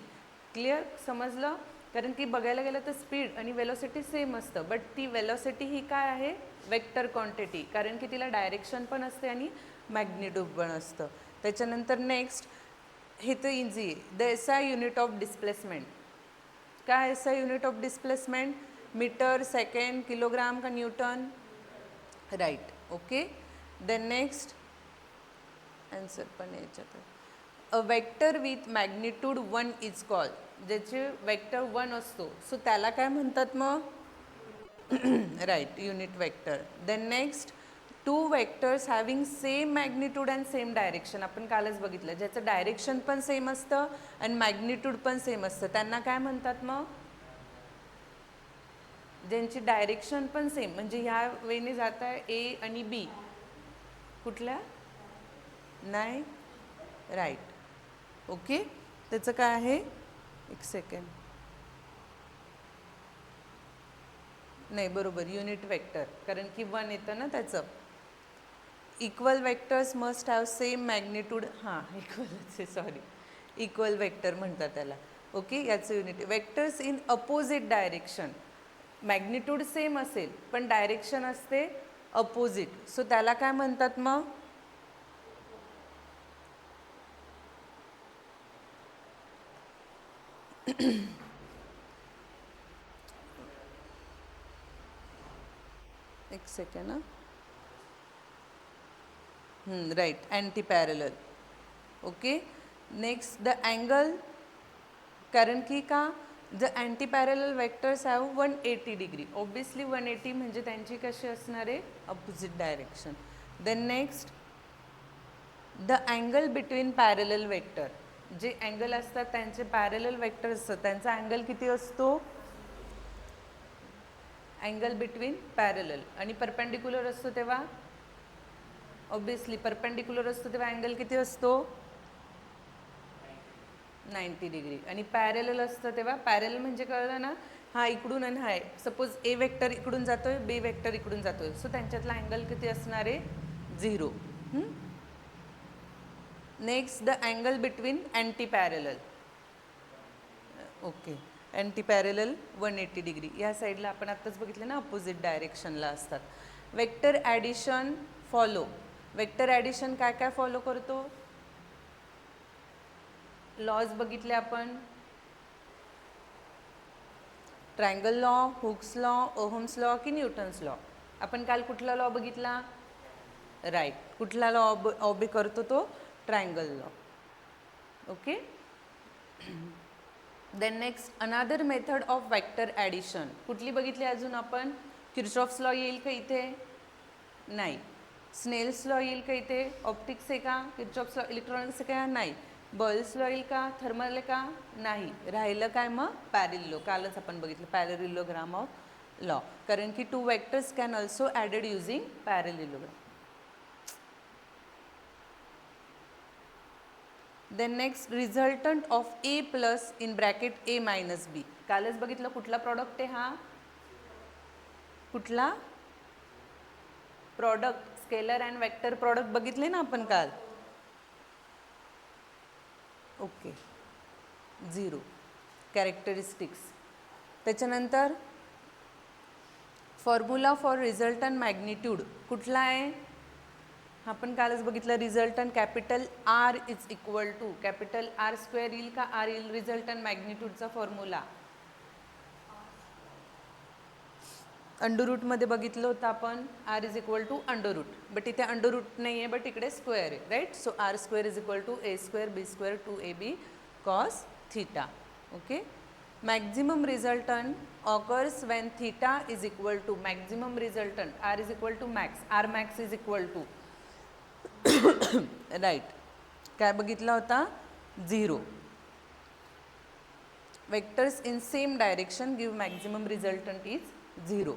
Clear? समजलं? कारण की बघायला गेलं तर स्पीड आणि वेलॉसिटी सेम असतं, बट ती वेलॉसिटी ही काय आहे? वेक्टर क्वांटिटी, कारण की तिला डायरेक्शन पण असते आणि मॅग्निट्यूड पण असतं. त्याच्यानंतर नेक्स्ट, हे तर इझी आहे. The SI unit of displacement. काय SI unit of displacement? Metre, second, kilogram का newton? Right. Okay, then next answer पण याच्यात. A vector with magnitude 1 is called. ज्याचे वेक्टर 1 असतो, सो त्याला काय म्हणतात मग? Right, unit vector. Then next, two vectors having same magnitude and same direction. आपण कालच बघितलं, ज्याचं डायरेक्शन पण सेम असतं आणि मॅग्निट्यूड पण सेम असतं, त्यांना काय म्हणतात मग? ज्यांची डायरेक्शन पण सेम, म्हणजे ह्या वेने जात आहे ए आणि बी. कुठल्या? नाही, राईट. ओके, त्याचं काय आहे? एक सेकंड. नाही, बरोबर, युनिट वेक्टर, कारण की 1 येतं ना त्याचं. Equal vectors must have same magnitude. हां, इक्वलच आहे, सॉरी, इक्वल वेक्टर म्हणतात त्याला. ओके, याचं unit. Vectors in opposite direction, magnitude same असेल पण डायरेक्शन असते अपोजिट, सो त्याला काय म्हणतात मग? एक सेकंड ना. Right, anti parallel. Okay, next, the angle, कारण की का? The anti parallel vectors have 180 degree. Obviously 180 म्हणजे त्यांची कशी असणार आहे? Opposite direction. Then next, the angle between parallel vector, जे अँगल असतात त्यांचे पॅरलल वेक्टर असतात त्यांचा अँगल किती असतो, अँगल बिटवीन पॅरलल, आणि परपेंडिक्युलर असतो तेव्हा ऑब्विसली परपेंडिक्युलर असतो तेव्हा अँगल किती असतो 90 डिग्री, आणि पॅरलल असतं तेव्हा पॅरलल म्हणजे कळलं ना, हा इकडून आणि हा सपोज ए वेक्टर इकडून जातोय बी वेक्टर इकडून जातोय, सो त्यांच्यातला अँगल किती असणार आहे 0. Next the angle between anti parallel, okay anti parallel 180 degree, या साईडला आपण आत्ताच बघितलं ना अपोजिट डायरेक्शनला असतात. Vector addition follow, vector addition काय काय फॉलो करतो, लॉज बघितले आपण, triangle law, Hooke's law, Ohm's law की न्यूटन्स लॉ. आपण काल कुठला लॉ बघितला, राईट, कुठला लॉ ऑबे करतो तो triangle law. Okay. Then next another method of vector addition कुठली बघितली अजून आपण, किर्चॉफ्स लॉ येईल का इथे, नाही. स्नेल्स लॉ येईल का इथे, ऑप्टिक्स आहे का, किर्चॉफ्स लॉ इलेक्ट्रॉनिक्स आहे का, नाही. बॉयल्स लॉ येईल का, थर्मल आहे का, नाही. राहिलं काय मग पॅरेललो, कालच आपण बघितलं पॅरेललोग्राम ऑफ लॉ, कारण की two vectors can also added using parallelogram. Then next resultant of A plus in bracket A minus B, कालच बघितलं कुठला प्रॉडक्ट आहे हा, कुठला product, scalar and vector product बघितले ना आपण काल. Okay 0 characteristics. त्याच्यानंतर फॉर्म्युला फॉर रिझल्टंट मॅग्निट्यूड कुठला आहे, आपण कालच बघितलं, resultant capital R is equal to capital R square येईल का आर येईल, रिझल्टंट मॅग्निट्यूडचा फॉर्म्युला अंडररूटमध्ये बघितलं होतं आपण, R is equal to under root, but इथे अंडररूट नाही आहे बट इकडे स्क्वेअर आहे, right. So R square is equal to A square B square 2ab cos theta. Okay. Maximum resultant occurs when theta is equal to, maximum resultant R is equal to max, R max is equal to right, काय बघितला होता 0. Vectors in same direction give maximum resultant is 0.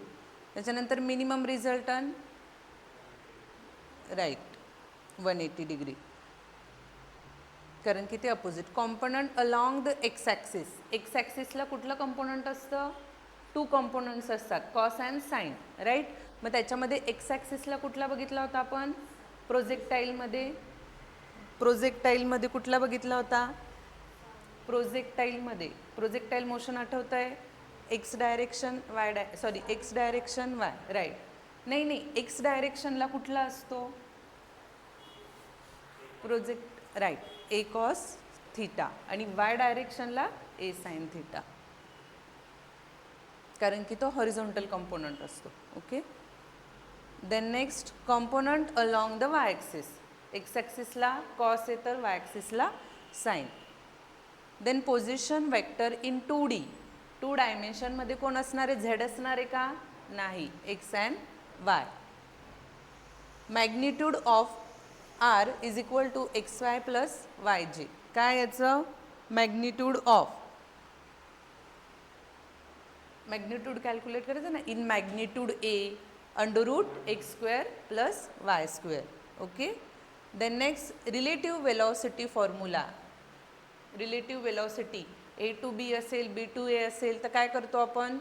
त्याच्यानंतर minimum resultant, right 180 degree, कारण की ते opposite. Component along the X axis, X ॲक्सिसला कुठलं component असतं, 2 कॉम्पोनंट्स असतात कॉस अँड साईन, राईट. मग त्याच्यामध्ये एक्स ॲक्सिसला कुठला बघितला होता आपण, प्रोजेक्टाईलमध्ये, प्रोजेक्टाईलमध्ये कुठला बघितला होता, प्रोजेक्टाईलमध्ये प्रोजेक्टाईल मोशन आठवतं आहे, X direction Y X direction Y, right. नाही नाही, एक्स डायरेक्शनला कुठला असतो project, right, A cos theta, आणि वाय डायरेक्शनला ए साइन थीटा, कारण की तो हॉरिझॉन्टल कंपोनंट असतो. Okay. Then next component along the Y axis, X ॲक्सिसला कॉस आहे तर वाय ॲक्सिसला sine. Then position vector in 2D, 2 डायमेन्शनमध्ये कोण असणार आहे, झेड असणार आहे का, नाही, X and Y. Magnitude of R is equal to X Y plus Y J, काय याचं मॅग्निट्यूड ऑफ, मॅग्निट्यूड कॅल्क्युलेट करायचं ना, in magnitude A under root X square plus Y square. Okay. Then next relative velocity formula, relative velocity A to B असेल B to A असेल तर काय करतो आपण,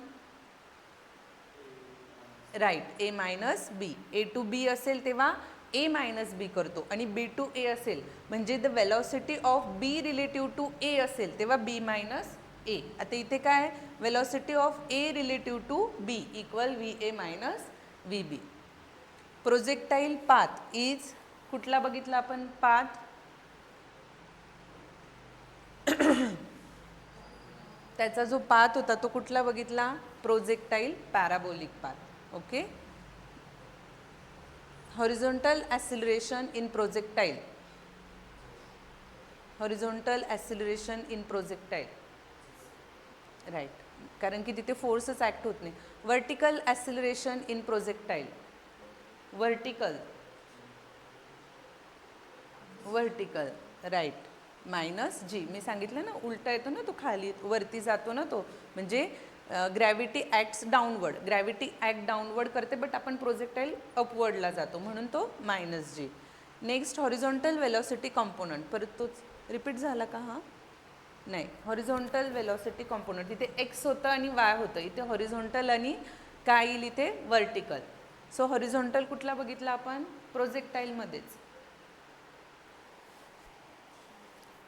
right, A minus B, A to B असेल तेव्हा ए मायनस बी करतो, आणि बी टू ए असेल म्हणजे the velocity of B relative to A असेल तेव्हा बी मायनस ए. आता इथे काय, velocity of A relative to B equal V A minus V B. Projectile path is, कुठला बघितला आपण पाथ, त्याचा जो पाथ होता तो कुठला बघितला, projectile parabolic path. Okay. Horizontal acceleration in projectile, horizontal acceleration in projectile, right, कारण की तिथे फोर्सच ॲक्ट होत नाही. Vertical acceleration in projectile, vertical vertical right minus G. मी सांगितलं ना उलटा येतो ना तो खाली वरती जातो ना तो, म्हणजे gravity acts downward, gravity act downward करते बट आपण प्रोजेक्टाईल अपवर्डला जातो म्हणून तो मायनस जी. नेक्स्ट हॉरिझॉन्टल वेलॉसिटी कॉम्पोनंट, परत तोच रिपीट झाला का हा? नाही, हॉरिझॉन्टल वेलॉसिटी कॉम्पोनंट इथे एक्स होतं आणि वाय होतं, इथे हॉरिझॉन्टल आणि काय येईल इथे वर्टिकल. सो हॉरिझॉन्टल कुठला बघितला आपण? प्रोजेक्टाईलमध्येच.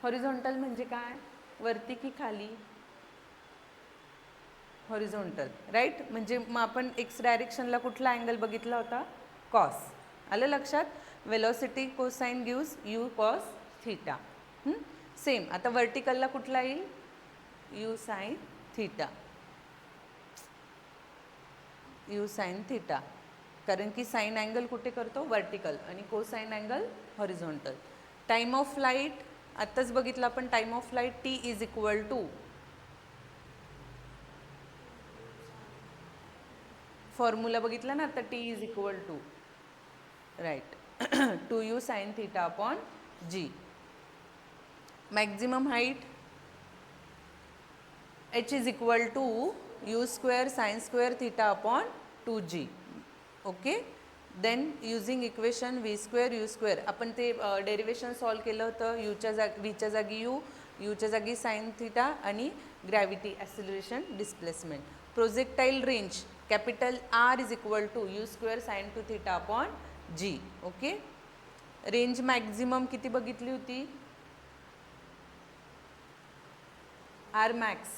हॉरिझॉन्टल म्हणजे काय? वरती की खाली? Horizontal right. म्हणजे मग आपण एक्स डायरेक्शनला कुठला अँगल बघितला होता? कॉस. आलं लक्षात? Velocity cosine gives u cos theta. Same आता वर्टिकलला कुठला येईल? U sine theta. U sine theta, कारण की साइन अँगल कुठे करतो? वर्टिकल, आणि cosine angle horizontal. Time of flight आत्ताच बघितलं आपण. Time of flight T is equal to, formula बघितला ना आता, T is equal to right 2u sine theta upon G. Maximum height h is equal to you square sine square theta upon 2g. Okay. Then using equation V square u square, आपण ते derivation solve केलं होतं. व्हीच्या जागी यूच्या जागी sine theta आणि gravity acceleration displacement. Projectile range capital R is equal to you square sine 2 theta upon G. Okay. Range maximum किती बघितली होती? R max.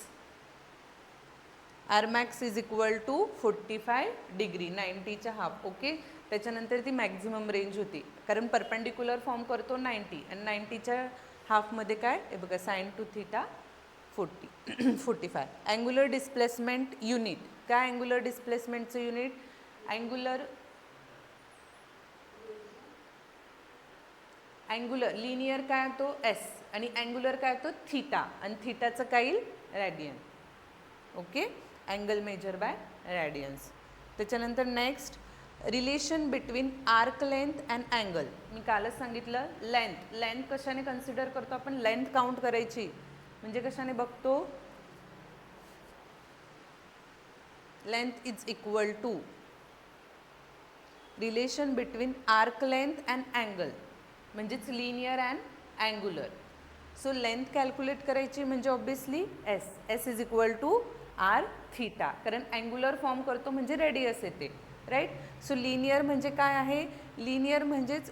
R max is equal to 45 degree, 90च्या हाफ. ओके. त्याच्यानंतर ती maximum range होती, कारण perpendicular form करतो 90 आणि 90च्या हाफमध्ये काय? हे बघा sine 2 theta 45. Angular displacement unit काय? अँग्युलर डिस्प्लेसमेंटचं युनिट अँग्युलर लिनियर काय तो एस, आणि अँग्युलर काय तो थीटा, आणि थीटाचं काय येईल? Radian. Okay. Angle measure by radians. त्याच्यानंतर next relation between arc length and angle. मी कालच सांगितलं लेंथ. लेंथ कशाने कन्सिडर करतो आपण? लेंथ काउंट करायची म्हणजे कशाने बघतो? Length is equal to relation between arc length and angle, म्हणजेच linear and angular. So length calculate करायची म्हणजे obviously S. S is equal to R theta, कारण अँग्युलर फॉर्म करतो म्हणजे रेडियस येते राईट. सो लिनियर म्हणजे काय आहे? लिनियर म्हणजेच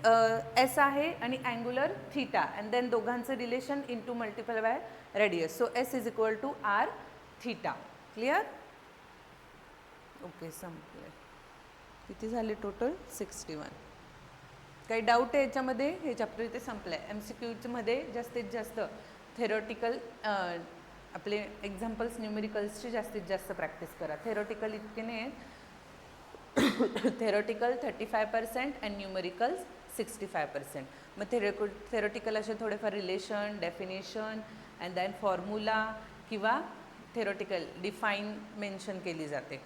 एस आहे आणि अँग्युलर थीटा, अँड देन दोघांचं relation into multiple by radius. So S is equal to R theta. Clear? Okay, संपले. किती झाले टोटल? 61. काही डाऊट आहे याच्यामध्ये? हे चॅप्टर इथे संपलं आहे. MCQमध्ये जास्तीत जास्त थेरॉटिकल आपले एक्झाम्पल्स न्यूमेरिकल्सची जास्तीत जास्त प्रॅक्टिस करा. थेरॉटिकल इतके नाही आहेत. Theoretical 35% and numericals 65%. मग थेरॉटिकल असे थोडेफार relation, definition and then formula किंवा थेरॉटिकल डिफाईन मेन्शन केली जाते.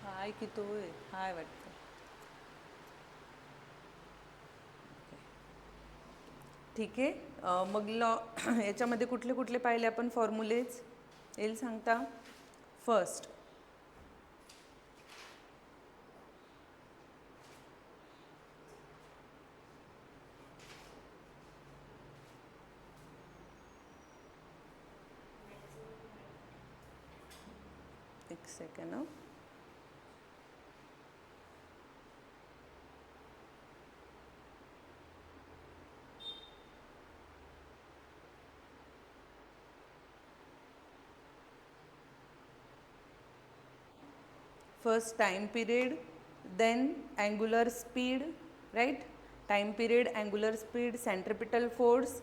हाय की तो हाय वाटतं. ठीक आहे. मग याच्यामध्ये कुठले कुठले पाहिले आपण फॉर्म्युलेज येईल सांगता? फर्स्ट एक second. First time period, then angular speed, right? Time period, angular speed, centripetal force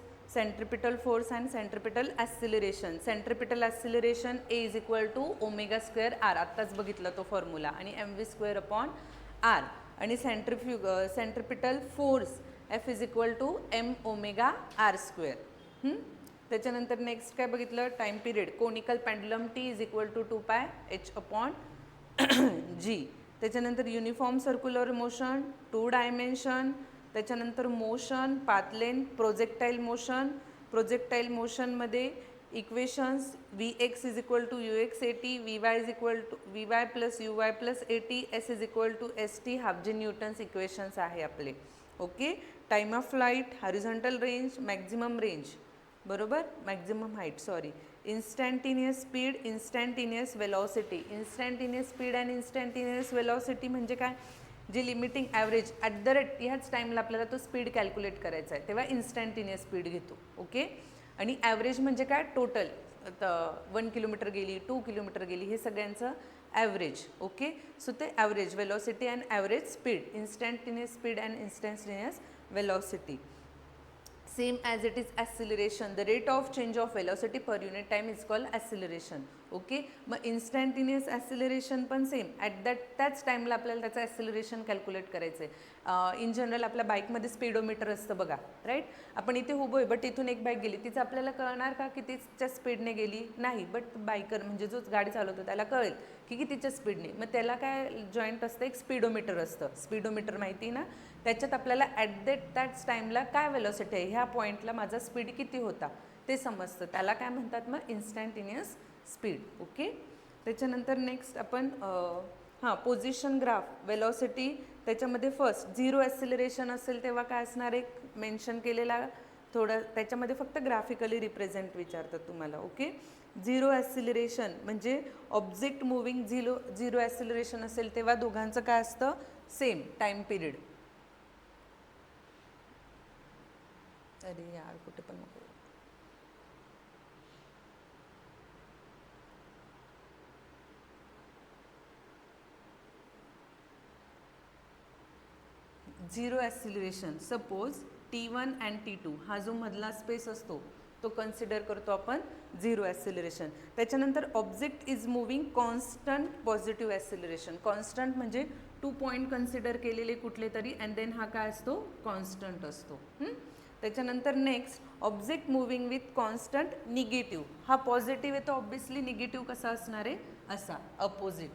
and centripetal acceleration. Centripetal acceleration A is equal to omega square r. आत्ताच बघितला तो फॉर्म्युला. आणि mv square upon r. आणि centripetal force F is equal to m omega r square. त्याच्यानंतर next काय बघितलं, time period. Conical pendulum T is equal to 2πh/g. त्याच्यानंतर uniform circular motion, 2 dimension. त्याच्यानंतर motion, path length, projectile motion. Projectile मोशनमध्ये equations Vx is equal to ux at, Vy is equal to Vy plus uy plus at, s is equal to st, हाफजे Newton's equations आहे आपले. Okay. Time of flight, horizontal range, maximum range, बरोबर, maximum height, sorry. Instantaneous speed, instantaneous velocity. Instantaneous speed and instantaneous velocity म्हणजे काय, जे limiting average at the rate ह्याच टाईमला आपल्याला तो स्पीड कॅल्क्युलेट करायचा आहे, तेव्हा इन्स्टंटेनियस स्पीड घेतो. ओके. आणि ॲव्हरेज म्हणजे काय, टोटल 1 किलोमीटर गेली, 2 किलोमीटर गेली, हे सगळ्यांचं ॲव्हरेज. ओके. सो ते average velocity and average speed, instantaneous speed and instantaneous velocity. Same as it is acceleration, the rate of change of velocity per unit time is called acceleration. Okay. मग instantaneous acceleration पण same at त्याच टाईमला आपल्याला त्याचं acceleration calculate करायचं आहे. In general आपल्या बाईकमध्ये स्पीडोमीटर असतं बघा, राईट. आपण इथे उभं आहे, बट इथून एक बाईक गेली, तिचं आपल्याला कळणार का कितीच्या स्पीडने गेली, नाही. बट बायकर म्हणजे जो गाडी चालवतो त्याला कळेल की कितीच्या स्पीडने. मग त्याला काय जॉईंट असतं, एक स्पीडोमीटर असतं. स्पीडोमीटर माहिती ना, त्याच्यात आपल्याला ॲट त्याच टाईमला काय वेलॉसिटी आहे, ह्या पॉईंटला माझा स्पीड किती होता ते समजतं. त्याला काय म्हणतात मग, इन्स्टंटेनियस स्पीड. ओके. त्याच्यानंतर नेक्स्ट आपण पोझिशन ग्राफ, वेलॉसिटी. त्याच्यामध्ये फर्स्ट 0 ॲसिलरेशन असेल तेव्हा काय असणार, एक मेन्शन केलेला थोडं, त्याच्यामध्ये फक्त ग्राफिकली रिप्रेझेंट विचारतात तुम्हाला. ओके. 0 ॲसिलरेशन म्हणजे ऑब्जेक्ट मुव्हिंग. 0 ॲसिलरेशन असेल तेव्हा दोघांचं काय असतं, सेम टाईम पिरियड. अरे यार कुठे पण नको. 0 acceleration, suppose T1 and T2 हा जो मधला स्पेस असतो तो कन्सिडर करतो आपण 0 ॲसिलरेशन. त्याच्यानंतर object is moving constant positive acceleration. Constant म्हणजे 2 पॉईंट कन्सिडर केलेले कुठले तरी, अँड देन हा काय असतो, कॉन्स्टंट असतो. त्याच्यानंतर next object moving with constant negative. हा पॉझिटिव्ह आहे तर ऑब्विसली निगेटिव्ह कसा असणार आहे, असा अपोजिट.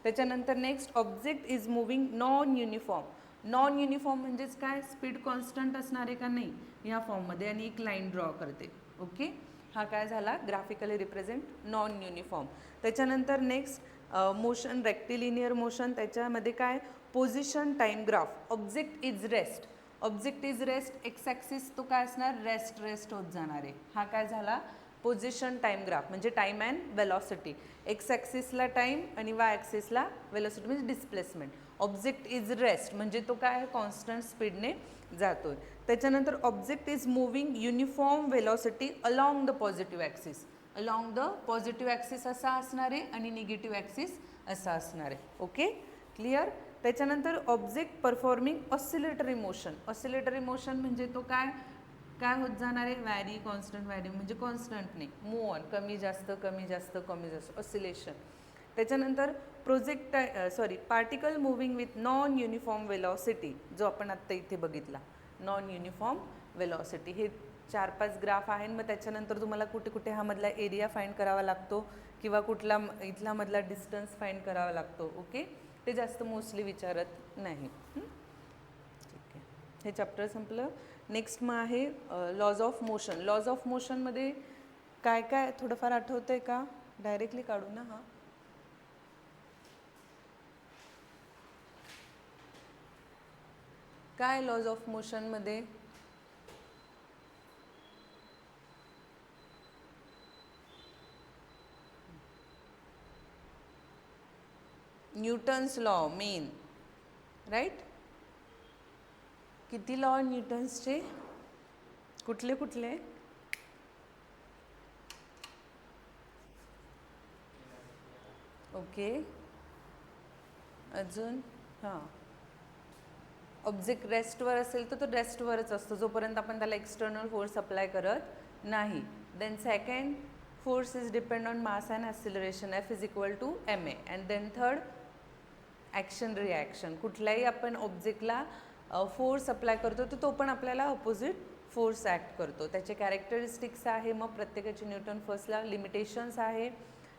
त्याच्यानंतर next object is moving non uniform. Non uniform म्हणजेच काय, स्पीड कॉन्स्टंट असणार आहे का नाही, या फॉर्ममध्ये, आणि एक लाईन ड्रॉ करते. ओके. हा काय झाला, ग्राफिकली रिप्रेझेंट नॉन युनिफॉर्म. त्याच्यानंतर नेक्स्ट मोशन, रेक्टिलिनियर मोशन. त्याच्यामध्ये काय, position time graph. Object is rest. Object is rest, x axis तो काय असणार, रेस्ट होत जाणार आहे. हा काय झाला, पोझिशन टाईम ग्राफ म्हणजे टाईम अँड वेलॉसिटी. एक्स ॲक्सिसला टाईम आणि वाय ॲक्सिसला वेलॉसिटी म्हणजे डिस्प्लेसमेंट. ऑब्जेक्ट इज रेस्ट म्हणजे तो काय, कॉन्स्टंट स्पीडने जातोय. त्याच्यानंतर object is moving uniform velocity along the positive axis. Along the positive axis असा असणार आहे आणि निगेटिव्ह ॲक्सिस असा असणार आहे. Okay, clear. त्याच्यानंतर object performing oscillatory motion. Oscillatory motion म्हणजे तो काय काय होत जाणार आहे, व्हॅरी, कॉन्स्टंट, व्हॅरी म्हणजे कॉन्स्टंट नाही, मूव ऑन, कमी जास्त कमी जास्त कमी जास्त, ऑसिलेशन. त्याच्यानंतर particle moving with non uniform velocity, जो आपण आत्ता इथे बघितला, नॉन युनिफॉर्म वेलॉसिटी. हे 4-5 ग्राफ आहे. मग त्याच्यानंतर तुम्हाला कुठे कुठे हा मधला एरिया फाइंड करावा लागतो किंवा कुठला इथला मधला डिस्टन्स फाइंड करावा लागतो. ओके, ते जास्त मोस्टली विचारत नाही. ठीक आहे, हे चॅप्टर संपलं. नेक्स्ट मग आहे laws of motion. Laws of मोशनमध्ये काय काय थोडंफार आठवतं आहे का, डायरेक्टली काढू ना. हां, काय लॉज ऑफ मोशनमध्ये, न्यूटन्स लॉ मेन, राईट. किती लॉ न्यूटन्सचे, कुठले कुठले, ओके. अजून हां, ऑब्जेक्ट रेस्टवर असेल तर तो रेस्टवरच असतो जोपर्यंत आपण त्याला एक्सटर्नल फोर्स अप्लाय करत नाही. Then second, force is depend on mass and acceleration, F is equal to ma. And then third, action reaction. कुठल्याही आपण ऑब्जेक्टला फोर्स अप्लाय करतो तर तो पण आपल्याला अपोजिट फोर्स ॲक्ट करतो. त्याचे कॅरेक्टरिस्टिक्स आहे, मग प्रत्येकाचे न्यूटन फर्स्टला लिमिटेशन्स आहे,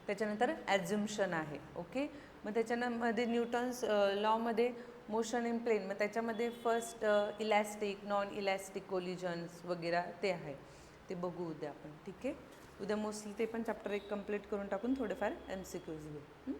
त्याच्यानंतर ॲझ्युम्शन आहे. ओके, मग त्याच्यामध्ये न्यूटन्स लॉमध्ये मोशन इन प्लेन, मग त्याच्यामध्ये first elastic, non elastic collisions वगैरे ते आहे, ते बघू उद्या आपण. ठीक आहे, उद्या मोस्टली ते पण चॅप्टर 1 कंप्लीट करून टाकून थोडेफार MCQs घेऊ.